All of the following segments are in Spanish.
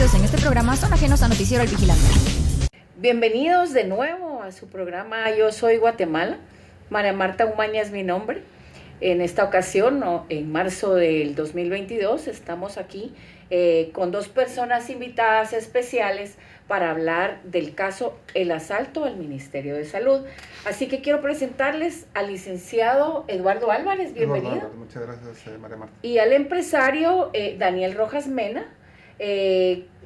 vertidos en este programa son ajenos a Noticiero El Vigilante. Bienvenidos de nuevo a su programa Yo Soy Guatemala. María Marta Umaña es mi nombre. En esta ocasión, en marzo del 2022, estamos aquí con dos personas invitadas especiales para hablar del caso El Asalto al Ministerio de Salud. Así que quiero presentarles al licenciado Eduardo Álvarez, bienvenido. Eduardo, muchas gracias, María Marta. Y al empresario Daniel Rojas Mena,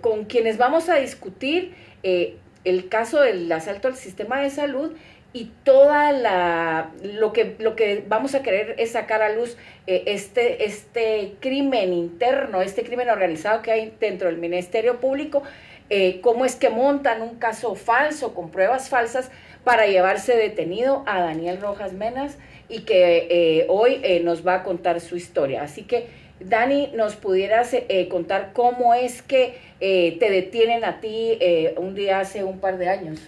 con quienes vamos a discutir el caso del asalto al sistema de salud y toda lo que vamos a querer es sacar a luz este crimen interno, este crimen organizado que hay dentro del Ministerio Público, cómo es que montan un caso falso con pruebas falsas para llevarse detenido a Daniel Rojas Menas y que hoy nos va a contar su historia. Así que, Dani, ¿nos pudieras contar cómo es que te detienen a ti un día hace un par de años?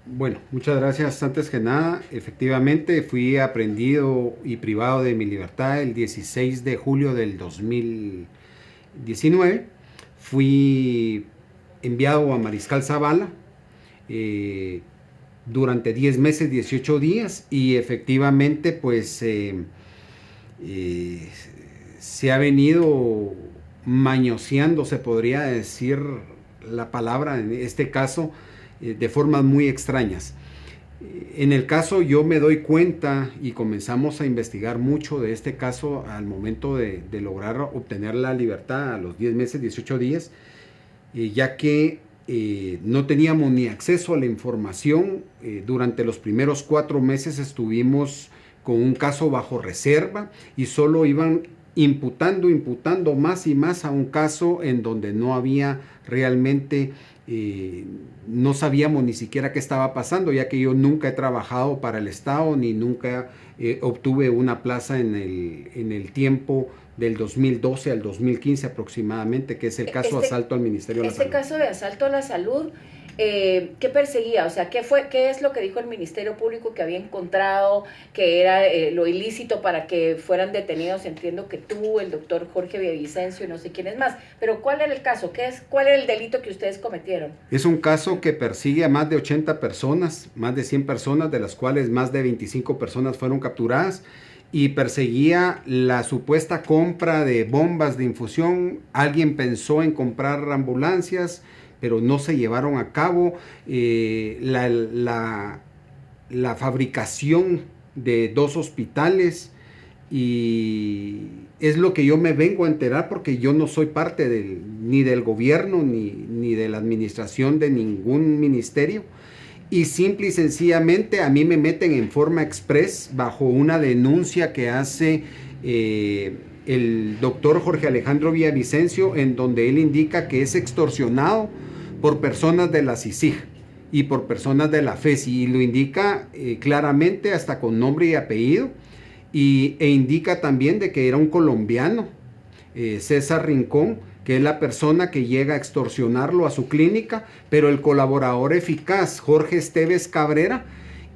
Bueno, muchas gracias. Antes que nada, efectivamente fui aprehendido y privado de mi libertad el 16 de julio del 2019. Fui enviado a Mariscal Zavala durante 10 meses, 18 días y efectivamente pues se ha venido mañoseando, se podría decir la palabra en este caso, de formas muy extrañas. En el caso yo me doy cuenta y comenzamos a investigar mucho de este caso al momento de lograr obtener la libertad a los 10 meses, 18 días, ya que no teníamos ni acceso a la información. Durante los primeros 4 meses estuvimos con un caso bajo reserva y solo iban imputando más y más a un caso en donde no había realmente, no sabíamos ni siquiera qué estaba pasando, ya que yo nunca he trabajado para el Estado ni nunca obtuve una plaza en el tiempo del 2012 al 2015 aproximadamente, que es el caso de asalto al Ministerio de la Salud. Este caso de asalto a la salud, ¿qué perseguía? O sea, ¿qué es lo que dijo el Ministerio Público que había encontrado que era lo ilícito para que fueran detenidos? Entiendo que tú, el doctor Jorge Villavicencio y no sé quién es más, pero ¿cuál era el caso? ¿Cuál era el delito que ustedes cometieron? Es un caso que persigue a más de 80 personas, más de 100 personas, de las cuales más de 25 personas fueron capturadas, y perseguía la supuesta compra de bombas de infusión. Alguien pensó en comprar ambulancias, pero no se llevaron a cabo. La fabricación de 2 hospitales, y es lo que yo me vengo a enterar porque yo no soy parte ni del gobierno ni de la administración de ningún ministerio. Y simple y sencillamente a mí me meten en forma express bajo una denuncia que hace el doctor Jorge Alejandro Villavicencio, en donde él indica que es extorsionado por personas de la CICIG y por personas de la FESI, y lo indica claramente hasta con nombre y apellido, e indica también de que era un colombiano, César Rincón, que es la persona que llega a extorsionarlo a su clínica, pero el colaborador eficaz, Jorge Esteves Cabrera,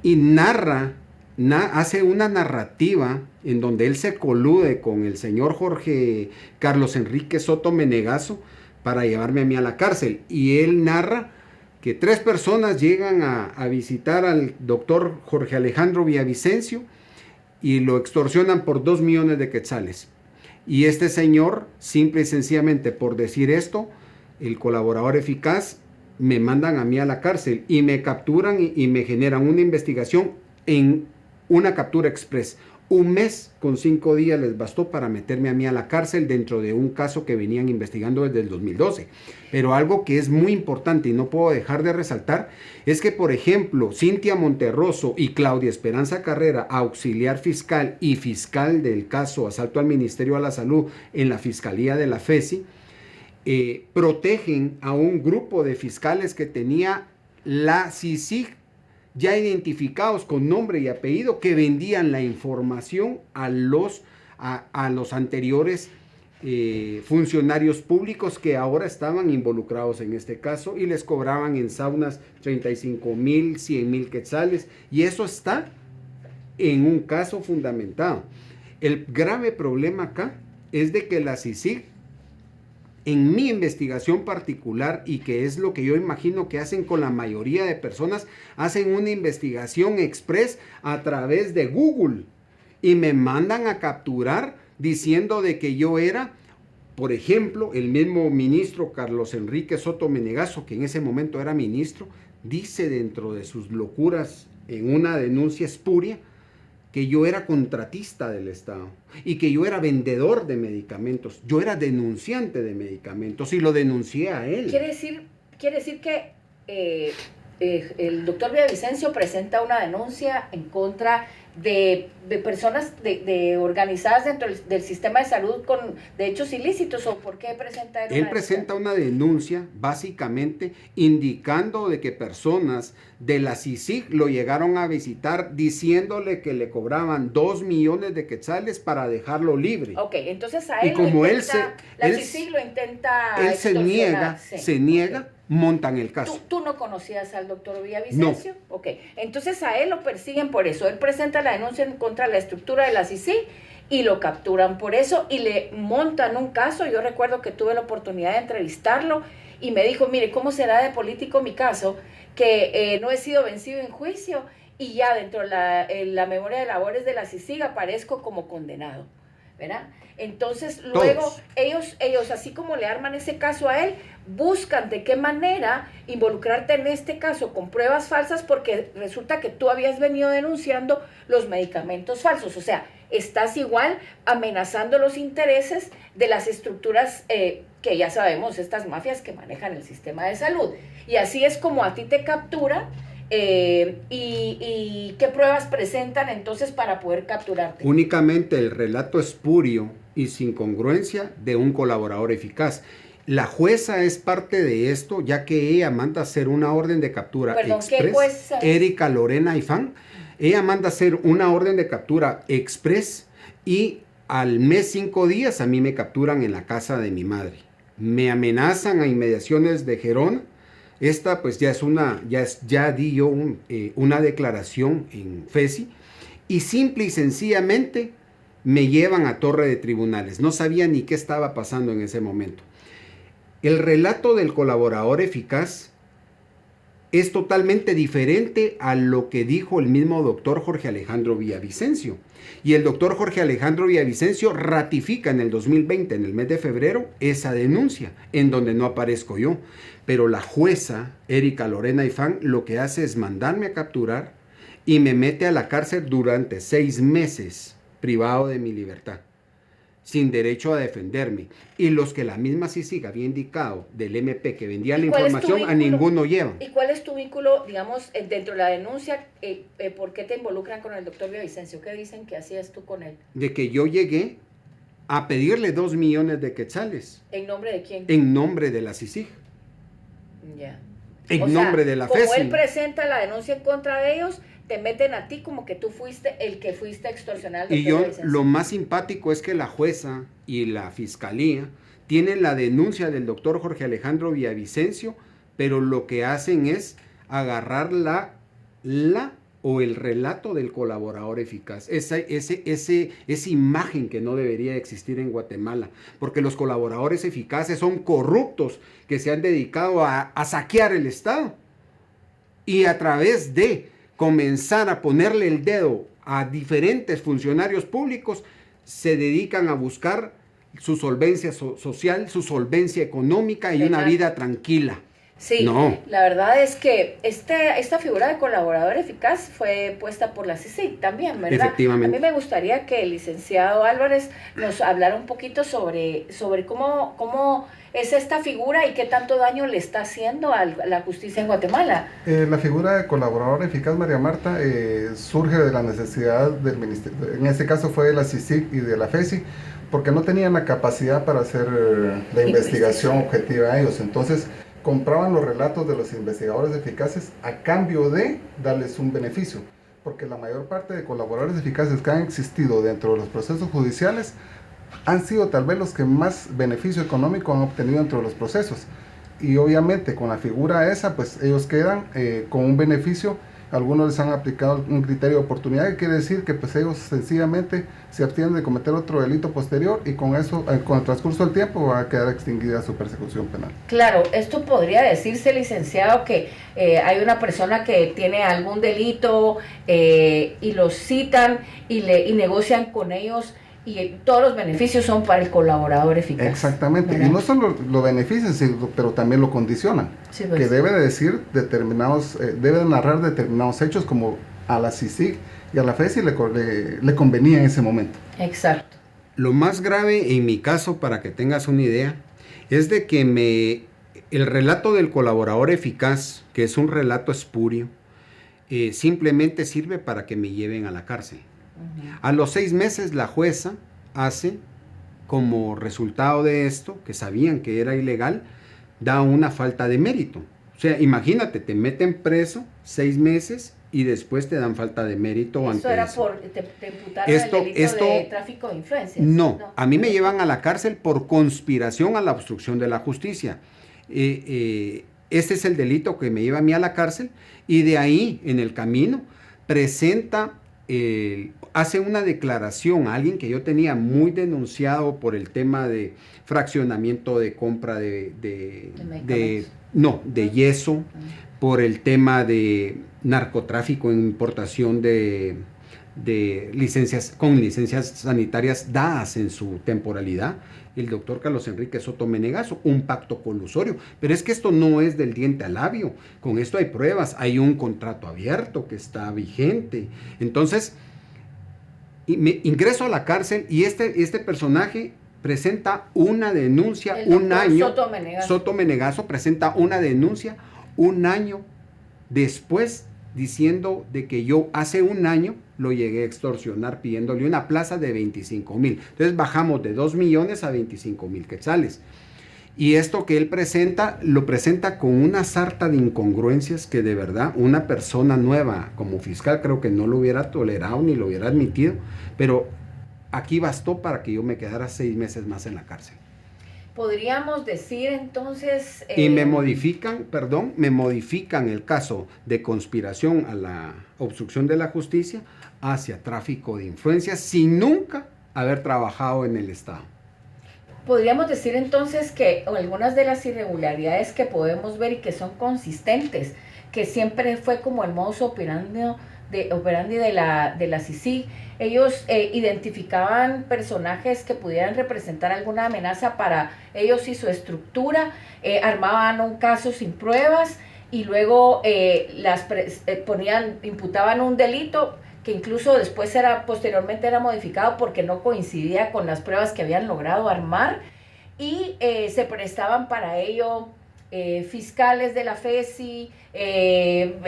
y hace una narrativa en donde él se colude con el señor Jorge Carlos Enrique Soto Menegaso para llevarme a mí a la cárcel. Y él narra que 3 personas llegan a visitar al doctor Jorge Alejandro Villavicencio y lo extorsionan por 2 millones de quetzales. Y este señor, simple y sencillamente por decir esto, el colaborador eficaz, me mandan a mí a la cárcel y me capturan y me generan una investigación en una captura express. 1 mes con 5 días les bastó para meterme a mí a la cárcel dentro de un caso que venían investigando desde el 2012. Pero algo que es muy importante y no puedo dejar de resaltar es que, por ejemplo, Cintia Monterroso y Claudia Esperanza Carrera, auxiliar fiscal y fiscal del caso asalto al Ministerio de la Salud en la Fiscalía de la FESI, protegen a un grupo de fiscales que tenía la CICIG ya identificados con nombre y apellido, que vendían la información a los anteriores funcionarios públicos que ahora estaban involucrados en este caso, y les cobraban en saunas 35,000, 100,000 quetzales, y eso está en un caso fundamentado. El grave problema acá es de que la CICIG en mi investigación particular, y que es lo que yo imagino que hacen con la mayoría de personas, hacen una investigación express a través de Google y me mandan a capturar diciendo de que yo era, por ejemplo, el mismo ministro Carlos Enrique Soto Menegaso, que en ese momento era ministro, dice dentro de sus locuras en una denuncia espuria que yo era contratista del Estado y que yo era vendedor de medicamentos. Yo era denunciante de medicamentos y lo denuncié a él. Quiere decir que el doctor Villavicencio presenta una denuncia en contra de personas organizadas dentro del sistema de salud con de hechos ilícitos, ¿o por qué presenta él? Él presenta una denuncia básicamente indicando de que personas de la CICIG lo llegaron a visitar diciéndole que le cobraban 2 millones de quetzales para dejarlo libre. Ok, entonces a él y como la CICIG lo intenta él se niega, montan el caso. ¿Tú no conocías al doctor Villavicencio? No. Ok, entonces a él lo persiguen por eso. Él presenta la denuncia en contra de la estructura de la CICIG y lo capturan por eso y le montan un caso. Yo recuerdo que tuve la oportunidad de entrevistarlo y me dijo, mire, ¿cómo será de político mi caso? Que no he sido vencido en juicio y ya dentro de la memoria de labores de la CICIG aparezco como condenado, ¿verdad? Entonces luego ellos así como le arman ese caso a él, buscan de qué manera involucrarte en este caso con pruebas falsas, porque resulta que tú habías venido denunciando los medicamentos falsos, o sea, estás igual amenazando los intereses de las estructuras que ya sabemos, estas mafias que manejan el sistema de salud, y así es como a ti te captura. ¿Y qué pruebas presentan entonces para poder capturarte? Únicamente el relato espurio y sin congruencia de un colaborador eficaz. La jueza es parte de esto, ya que ella manda hacer una orden de captura express. ¿Qué jueza? Erika Lorena Ifán. Ella manda hacer una orden de captura express y al mes 5 días a mí me capturan en la casa de mi madre. Me amenazan a inmediaciones de Gerona. Esta pues ya di yo una declaración en FESI y simple y sencillamente me llevan a torre de tribunales. No sabía ni qué estaba pasando en ese momento. El relato del colaborador eficaz es totalmente diferente a lo que dijo el mismo doctor Jorge Alejandro Villavicencio. Y el doctor Jorge Alejandro Villavicencio ratifica en el 2020, en el mes de febrero, esa denuncia, en donde no aparezco yo. Pero la jueza, Erika Lorena Ifán, lo que hace es mandarme a capturar y me mete a la cárcel durante 6 meses, privado de mi libertad, sin derecho a defenderme. Y los que la misma CICIG había indicado del MP que vendía la información, a ninguno llevan. ¿Y cuál es tu vínculo, digamos, dentro de la denuncia? ¿Por qué te involucran con el doctor Villavicencio? ¿Qué dicen que hacías tú con él? De que yo llegué a pedirle 2 millones de quetzales. ¿En nombre de quién? En nombre de la CICIG. Ya. En nombre de la FESI. Como él presenta la denuncia en contra de ellos, te meten a ti como que tú fuiste el que fuiste a extorsionar al doctor Y yo, Villavicencio. lo más simpático es que la jueza y la fiscalía tienen la denuncia del doctor Jorge Alejandro Villavicencio, pero lo que hacen es agarrar o el relato del colaborador eficaz, esa imagen que no debería existir en Guatemala, porque los colaboradores eficaces son corruptos que se han dedicado a saquear el Estado y a través de comenzar a ponerle el dedo a diferentes funcionarios públicos, se dedican a buscar su solvencia social, su solvencia económica y una vida tranquila. Sí, no. La verdad es que esta figura de colaborador eficaz fue puesta por la CICIG también, ¿verdad? Efectivamente. A mí me gustaría que el licenciado Álvarez nos hablara un poquito sobre cómo es esta figura y qué tanto daño le está haciendo a la justicia en Guatemala. La figura de colaborador eficaz, María Marta, surge de la necesidad del ministerio, en este caso fue de la CICIG y de la FESI, porque no tenían la capacidad para hacer la investigación objetiva a ellos. Entonces compraban los relatos de los investigadores eficaces a cambio de darles un beneficio, porque la mayor parte de colaboradores eficaces que han existido dentro de los procesos judiciales han sido tal vez los que más beneficio económico han obtenido dentro de los procesos, y obviamente con la figura esa pues ellos quedan con un beneficio algunos les han aplicado un criterio de oportunidad, que quiere decir que pues ellos sencillamente se abstienen de cometer otro delito posterior y con eso, con el transcurso del tiempo, va a quedar extinguida su persecución penal. Claro, esto podría decirse, licenciado, que hay una persona que tiene algún delito y los citan y negocian con ellos, y todos los beneficios son para el colaborador eficaz. Exactamente, ¿verdad? y no solo lo benefician, pero también lo condicionan, Sí, pues. que debe de decir determinados, debe de narrar determinados hechos, como a la CICIG y a la FESI le convenía en ese momento. Exacto. Lo más grave en mi caso, para que tengas una idea, es de que el relato del colaborador eficaz, que es un relato espurio, simplemente sirve para que me lleven a la cárcel. A los 6 meses la jueza hace, como resultado de esto, que sabían que era ilegal, da una falta de mérito. O sea, imagínate, te meten preso 6 meses y después te dan falta de mérito. Eso era por, te imputaron el delito de tráfico de influencias. No, a mí me llevan a la cárcel por conspiración a la obstrucción de la justicia. Ese es el delito que me lleva a mí a la cárcel, y de ahí, en el camino, hace una declaración a alguien que yo tenía muy denunciado por el tema de fraccionamiento de compra de yeso, por el tema de narcotráfico en importación de licencias, con licencias sanitarias dadas en su temporalidad, el doctor Carlos Enrique Soto Menegaso, un pacto colusorio. Pero es que esto no es del diente al labio, con esto hay pruebas, hay un contrato abierto que está vigente. Entonces, me ingreso a la cárcel y este personaje presenta una denuncia un año. Soto Menegaso presenta una denuncia un año después, diciendo de que yo hace un año lo llegué a extorsionar pidiéndole una plaza de 25,000. Entonces bajamos de 2 millones a 25,000 quetzales. Y esto que él presenta, lo presenta con una sarta de incongruencias que de verdad una persona nueva como fiscal creo que no lo hubiera tolerado ni lo hubiera admitido, pero aquí bastó para que yo me quedara 6 meses más en la cárcel. Podríamos decir entonces... Y me modifican el caso de conspiración a la obstrucción de la justicia hacia tráfico de influencias sin nunca haber trabajado en el Estado. Podríamos decir entonces que algunas de las irregularidades que podemos ver y que son consistentes, que siempre fue como el modus operandi de la CICIG, ellos identificaban personajes que pudieran representar alguna amenaza para ellos y su estructura, armaban un caso sin pruebas y luego imputaban un delito que incluso posteriormente era modificado porque no coincidía con las pruebas que habían logrado armar, y se prestaban para ello fiscales de la FESI,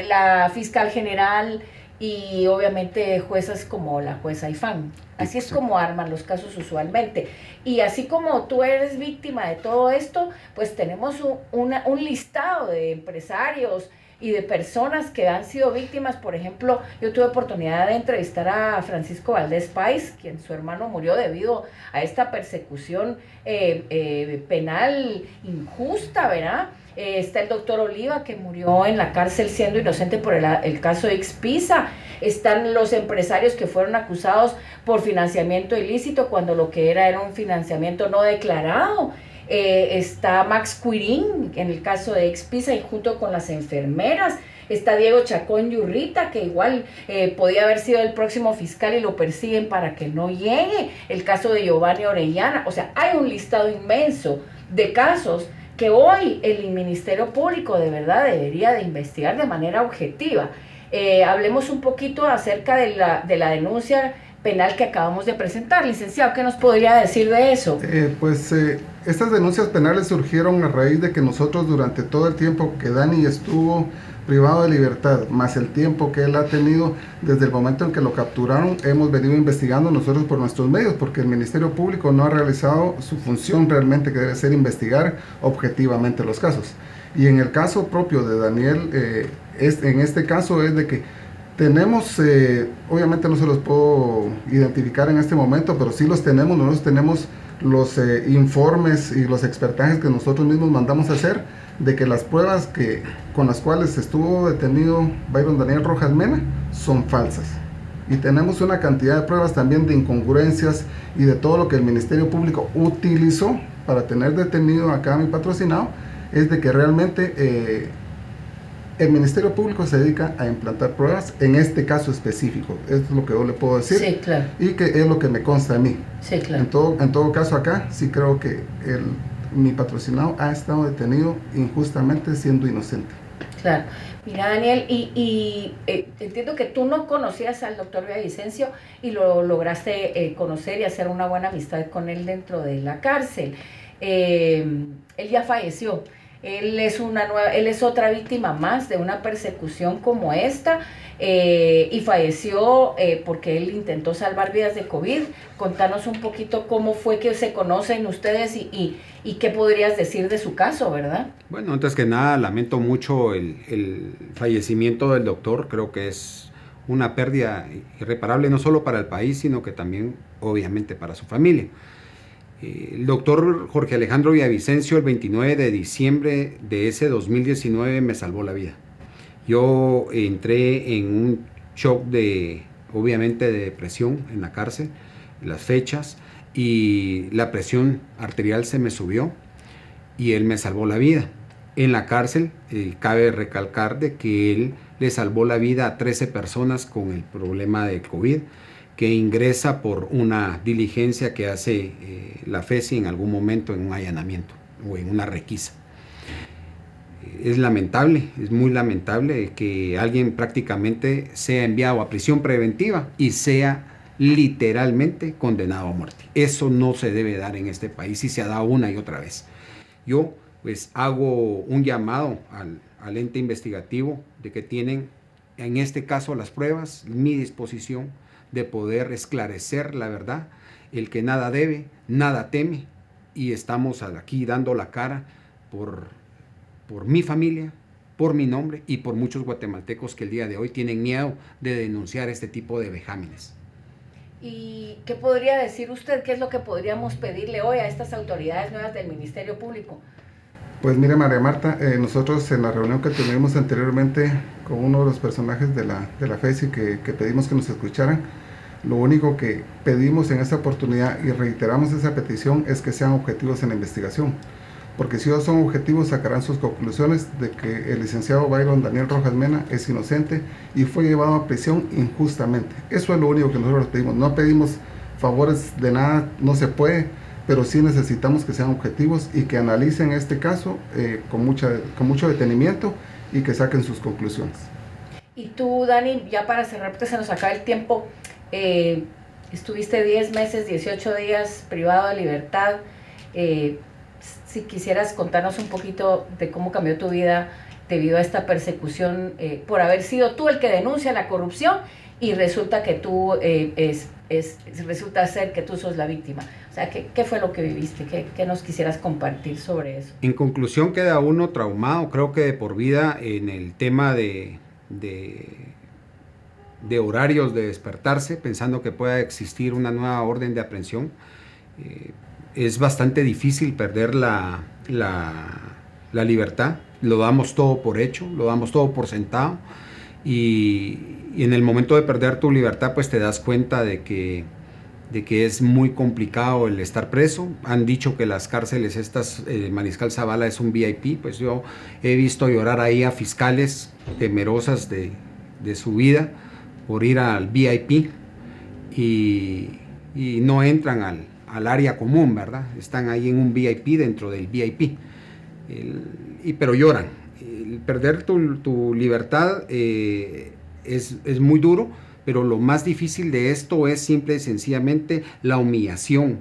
la fiscal general y obviamente juezas como la jueza Ifán. Así es como arman los casos usualmente. Y así como tú eres víctima de todo esto, pues tenemos un listado de empresarios y de personas que han sido víctimas. Por ejemplo, yo tuve oportunidad de entrevistar a Francisco Valdés Pais, quien su hermano murió debido a esta persecución penal injusta, ¿verdad? Está el doctor Oliva, que murió en la cárcel siendo inocente por el caso de Expisa. Están los empresarios que fueron acusados por financiamiento ilícito cuando lo que era un financiamiento no declarado. Está Max Quirín en el caso de Expisa y junto con las enfermeras. Está Diego Chacón Yurrita, que igual podía haber sido el próximo fiscal y lo persiguen para que no llegue. El caso de Giovanni Orellana. O sea, hay un listado inmenso de casos que hoy el Ministerio Público de verdad debería de investigar de manera objetiva. Hablemos un poquito acerca de la denuncia penal que acabamos de presentar. Licenciado, ¿qué nos podría decir de eso? Estas denuncias penales surgieron a raíz de que nosotros durante todo el tiempo que Dani estuvo privado de libertad, más el tiempo que él ha tenido desde el momento en que lo capturaron, hemos venido investigando nosotros por nuestros medios, porque el Ministerio Público no ha realizado su función realmente, que debe ser investigar objetivamente los casos. Y en el caso propio de Daniel, en este caso es de que Tenemos, obviamente no se los puedo identificar en este momento, pero sí los tenemos. Nosotros tenemos los informes y los expertajes que nosotros mismos mandamos a hacer de que las pruebas con las cuales estuvo detenido Byron Daniel Rojas Mena son falsas. Y tenemos una cantidad de pruebas también de incongruencias y de todo lo que el Ministerio Público utilizó para tener detenido acá a mi patrocinado, es de que realmente el Ministerio Público se dedica a implantar pruebas en este caso específico. Esto es lo que yo le puedo decir. Sí, claro. Y que es lo que me consta a mí. Sí, claro. En todo caso acá, sí creo que mi patrocinado ha estado detenido injustamente siendo inocente. Claro. Mira, Daniel, entiendo que tú no conocías al doctor Villavicencio y lo lograste conocer y hacer una buena amistad con él dentro de la cárcel. Él ya falleció. Él es otra víctima más de una persecución como esta, y falleció porque él intentó salvar vidas de COVID. Contanos un poquito cómo fue que se conocen ustedes y qué podrías decir de su caso, ¿verdad? Bueno, antes que nada, lamento mucho el fallecimiento del doctor. Creo que es una pérdida irreparable, no solo para el país, sino que también, obviamente, para su familia. El doctor Jorge Alejandro Villavicencio, el 29 de diciembre de ese 2019, me salvó la vida. Yo entré en un shock obviamente, de depresión en la cárcel, las fechas, y la presión arterial se me subió y él me salvó la vida. En la cárcel, cabe recalcar de que él le salvó la vida a 13 personas con el problema del COVID, que ingresa por una diligencia que hace la FECI en algún momento en un allanamiento o en una requisa. Es lamentable, es muy lamentable que alguien prácticamente sea enviado a prisión preventiva y sea literalmente condenado a muerte. Eso no se debe dar en este país y se ha dado una y otra vez. Yo pues hago un llamado al ente investigativo de que tienen en este caso las pruebas, mi disposición de poder esclarecer la verdad. El que nada debe, nada teme, y estamos aquí dando la cara por mi familia, por mi nombre y por muchos guatemaltecos que el día de hoy tienen miedo de denunciar este tipo de vejámenes. ¿Y qué podría decir usted? ¿Qué es lo que podríamos pedirle hoy a estas autoridades nuevas del Ministerio Público? Pues mire, María Marta, nosotros en la reunión que tuvimos anteriormente con uno de los personajes de la FECI que pedimos que nos escucharan, lo único que pedimos en esta oportunidad y reiteramos esa petición es que sean objetivos en la investigación, porque si ellos son objetivos sacarán sus conclusiones de que el licenciado Byron Daniel Rojas Mena es inocente y fue llevado a prisión injustamente. Eso es lo único que nosotros pedimos. No pedimos favores de nada, no se puede, pero sí necesitamos que sean objetivos y que analicen este caso con mucho detenimiento y que saquen sus conclusiones. Y tú, Dani, ya para cerrar, porque se nos acaba el tiempo, estuviste 10 meses, 18 días privado de libertad. Si quisieras contarnos un poquito de cómo cambió tu vida debido a esta persecución por haber sido tú el que denuncia la corrupción y resulta que tú resulta ser que tú sos la víctima. O sea, ¿qué fue lo que viviste? ¿Qué nos quisieras compartir sobre eso? En conclusión, queda uno traumado, creo que de por vida, en el tema de horarios de despertarse, pensando que pueda existir una nueva orden de aprehensión. Es bastante difícil perder la libertad. Lo damos todo por hecho, lo damos todo por sentado, y en el momento de perder tu libertad pues te das cuenta de que es muy complicado el estar preso. Han dicho que las cárceles estas, Mariscal Zavala es un VIP, pues yo he visto llorar ahí a fiscales temerosas de su vida por ir al VIP y no entran al área común, ¿verdad? Están ahí en un VIP dentro del VIP, pero lloran. El perder tu libertad es muy duro, pero lo más difícil de esto es simple y sencillamente la humillación,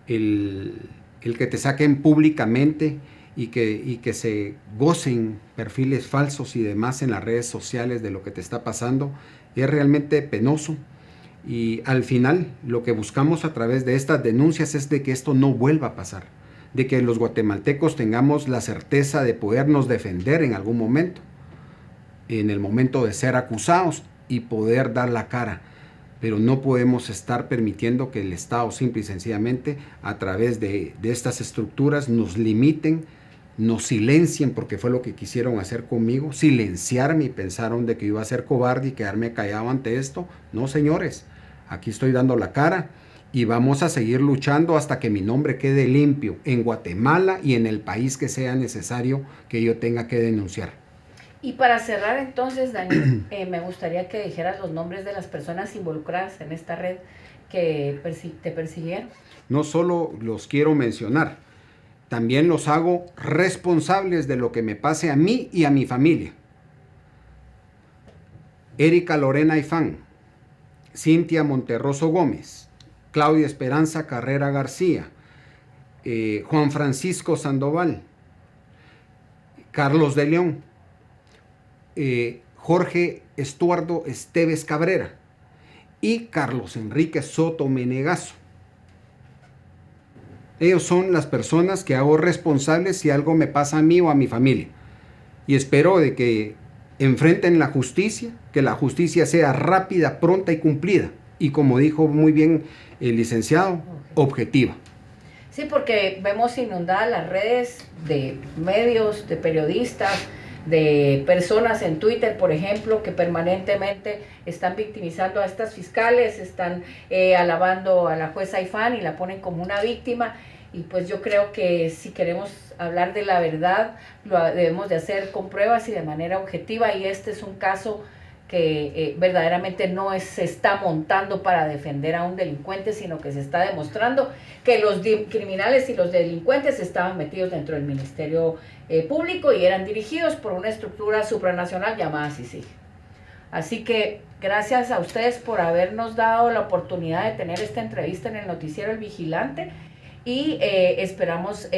el que te saquen públicamente y que se gocen perfiles falsos y demás en las redes sociales de lo que te está pasando, es realmente penoso. Y al final lo que buscamos a través de estas denuncias es de que esto no vuelva a pasar, de que los guatemaltecos tengamos la certeza de podernos defender en algún momento, en el momento de ser acusados, y poder dar la cara. Pero no podemos estar permitiendo que el Estado simple y sencillamente a través de estas estructuras nos limiten, nos silencien, porque fue lo que quisieron hacer conmigo, silenciarme y pensaron de que iba a ser cobarde y quedarme callado ante esto. No, señores, aquí estoy dando la cara y vamos a seguir luchando hasta que mi nombre quede limpio en Guatemala y en el país que sea necesario que yo tenga que denunciar. Y para cerrar entonces, Daniel, me gustaría que dijeras los nombres de las personas involucradas en esta red que te persiguieron. No solo los quiero mencionar, también los hago responsables de lo que me pase a mí y a mi familia. Erika Lorena Ifán, Cintia Monterroso Gómez, Claudia Esperanza Carrera García, Juan Francisco Sandoval, Carlos de León, Jorge Estuardo Esteves Cabrera y Carlos Enrique Soto Menegazo. Ellos son las personas que hago responsables si algo me pasa a mí o a mi familia. Y espero de que enfrenten la justicia, que la justicia sea rápida, pronta y cumplida. Y como dijo muy bien el licenciado, objetiva. Sí, porque vemos inundadas las redes de medios, de periodistas, de personas en Twitter, por ejemplo, que permanentemente están victimizando a estas fiscales, están alabando a la jueza Ifán y la ponen como una víctima. Y pues yo creo que si queremos hablar de la verdad, lo debemos de hacer con pruebas y de manera objetiva, y este es un caso que verdaderamente no se está montando para defender a un delincuente, sino que se está demostrando que los criminales y los delincuentes estaban metidos dentro del Ministerio Público y eran dirigidos por una estructura supranacional llamada CICIG. Así que gracias a ustedes por habernos dado la oportunidad de tener esta entrevista en el noticiero El Vigilante, y esperamos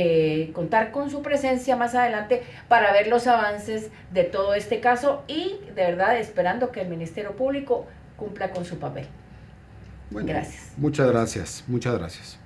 contar con su presencia más adelante para ver los avances de todo este caso y de verdad esperando que el Ministerio Público cumpla con su papel. Bueno, gracias. Muchas gracias, muchas gracias.